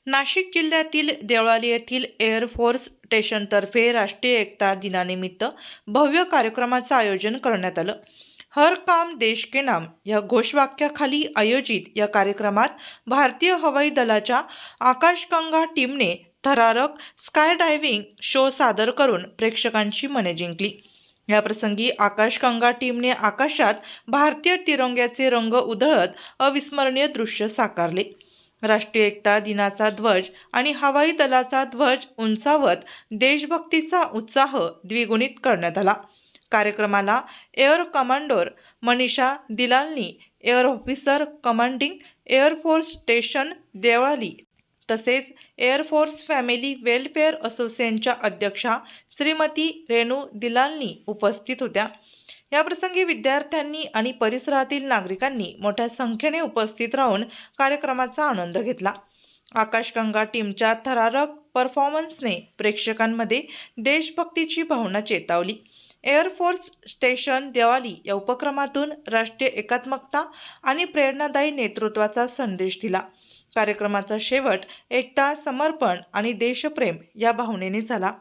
नाशिक जिल्ह्यातील देवळाली येथील air force स्टेशनतर्फे राष्ट्रीय एकता दिनानिमित्त भव्य कार्यक्रमाचं आयोजन करण्यात आलं. हर काम देश के नाम या घोषवाक्याखाली आयोजित या कार्यक्रमात भारतीय हवाई दलाच्या आकाशगंगा टीमने थरारक स्काय डायव्हिंग शो सादर करून प्रेक्षकांची मने जिंकली. याप्रसंगी आकाशगंगा टीमने आकाशात भारतीय तिरंग्याचे रंग उधळत अविस्मरणीय दृश्य साकारले. राष्ट्रीय एकता दिनाचा ध्वज आणि हवाई दलाचा ध्वज उंचावत देशभक्तीचा उत्साह द्विगुणित करण्यात आला. कार्यक्रमाला air commander Manisha Dilalni, air officer commanding air force station Deolali तसेच एअर फोर्स फॅमिली वेलफेअर असोसिएशनच्या अध्यक्षा श्रीमती रेणू दिलालनी उपस्थित होत्या. याप्रसंगी विद्यार्थ्यांनी आणि परिसरातील नागरिकांनी मोठ्या संख्येने उपस्थित राहून कार्यक्रमाचा आनंद घेतला. आकाशगंगा टीमच्या थरारक परफॉर्मन्सने प्रेक्षकांमध्ये देशभक्तीची भावना चेतवली. एअर फोर्स स्टेशन देवळाली या उपक्रमातून राष्ट्रीय एकात्मकता आणि प्रेरणादायी नेतृत्वाचा संदेश दिला. कार्यक्रमाचा शेवट एकता, समर्पण आणि देशप्रेम या भावनेने झाला.